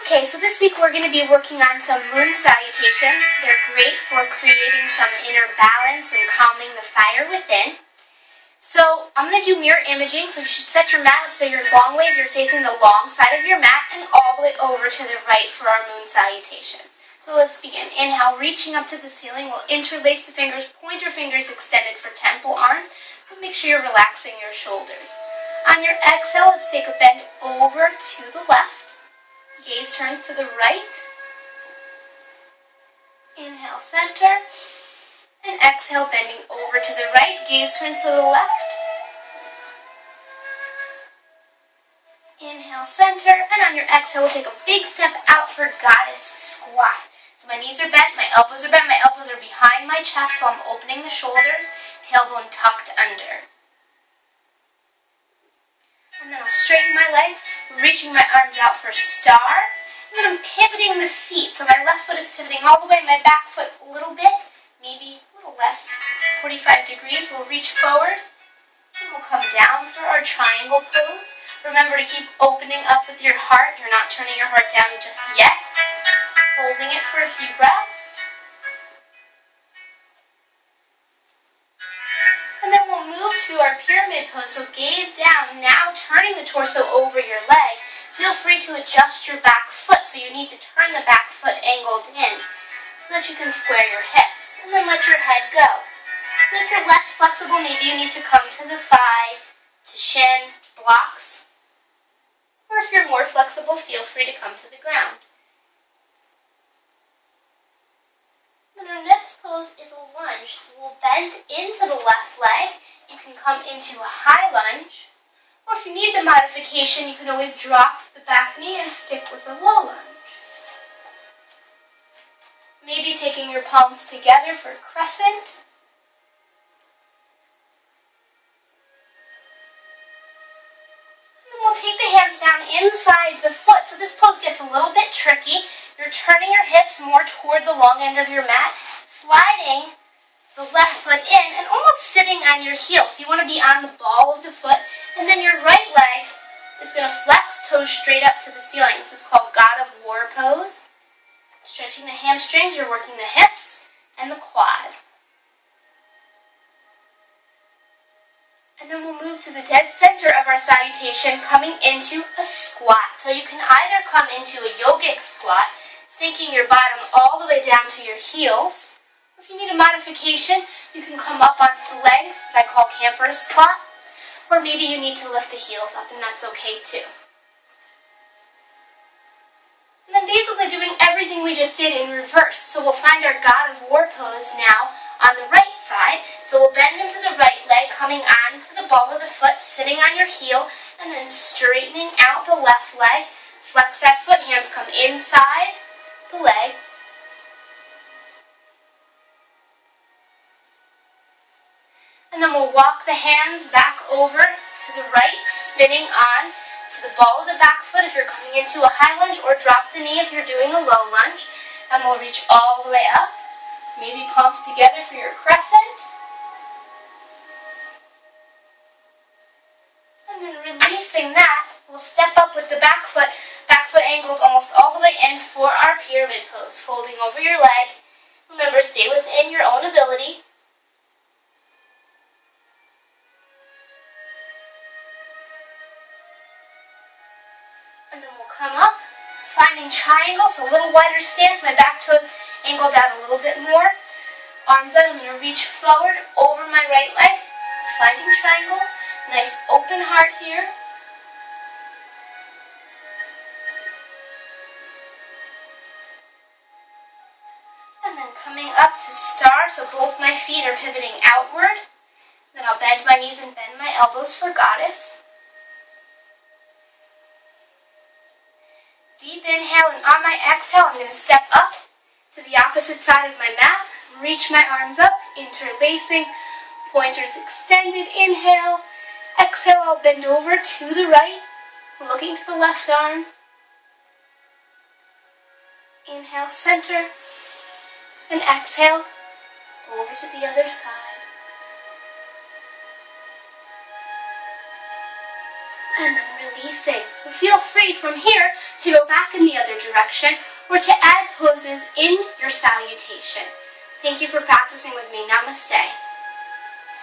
Okay, so this week we're going to be working on some moon salutations. They're great for creating some inner balance and calming the fire within. So I'm going to do mirror imaging, so you should set your mat up so you're long ways, you're facing the long side of your mat and all the way over to the right for our moon salutations. So let's begin. Inhale, reaching up to the ceiling. We'll interlace the fingers, pointer fingers extended for temple arms, but make sure you're relaxing your shoulders. On your exhale, let's take a bend over to the left. Gaze turns to the right. Inhale, center. And exhale, bending over to the right. Gaze turns to the left. Inhale, center. And on your exhale, we'll take a big step out for goddess squat. So my knees are bent, my elbows are bent, my elbows are behind my chest, so I'm opening the shoulders, tailbone tucked under. And then I'll straighten my legs, reaching my arms out for star. And then I'm pivoting the feet. So my left foot is pivoting all the way, my back foot a little bit, maybe a little less, 45 degrees. We'll reach forward, and we'll come down for our triangle pose. Remember to keep opening up with your heart. You're not turning your heart down just yet. Holding it for a few breaths. And then we'll move to our pyramid pose. So gaze down, now turning the torso over your leg. Feel free to adjust your back foot. So you need to turn the back foot angled in so that you can square your hips. And then let your head go. And if you're less flexible, maybe you need to come to the thigh, to shin, blocks. Or if you're more flexible, feel free to come to the ground. Then our next pose is a lunge. So we'll bend into the left leg. You can come into a high lunge. Or if you need the modification, you can always drop the back knee and stick with a low lunge. Maybe taking your palms together for a crescent. And then we'll take the hands down inside the foot. So this pose gets a little bit tricky. You're turning your hips more toward the long end of your mat, sliding the left foot in and almost sitting on your heel. So you want to be on the ball of the foot. And then your right leg is going to flex, toes straight up to the ceiling. This is called God of War pose. Stretching the hamstrings, you're working the hips and the quad. And then we'll move to the dead center of our salutation, coming into a squat. So you can either come into a yogic squat, sinking your bottom all the way down to your heels. If you need a modification, you can come up onto the legs, what I call camper squat. Or maybe you need to lift the heels up, and that's okay too. And then basically doing everything we just did in reverse. So we'll find our God of War pose now on the right side. So we'll bend into the right leg, coming on to the ball of the foot, sitting on your heel, and then straightening out the left leg. Flex that foot, hands come inside the legs. And then we'll walk the hands back over to the right, spinning on to the ball of the back foot if you're coming into a high lunge, or drop the knee if you're doing a low lunge. And we'll reach all the way up, maybe palms together for your crescent. And then releasing that, we'll step up with the back foot angled almost all the way in for our pyramid pose, folding over your leg. Remember, stay within your own ability. And then we'll come up, finding triangle, so a little wider stance. My back toes angled out a little bit more. Arms out, I'm going to reach forward over my right leg, finding triangle. Nice open heart here. And then coming up to star, so both my feet are pivoting outward. Then I'll bend my knees and bend my elbows for goddess. Deep inhale, and on my exhale, I'm going to step up to the opposite side of my mat, reach my arms up, interlacing, pointers extended, inhale, exhale, I'll bend over to the right, looking to the left arm, inhale, center, and exhale, over to the other side. And then releasing. So feel free from here to go back in the other direction, or to add poses in your salutation. Thank you for practicing with me. Namaste.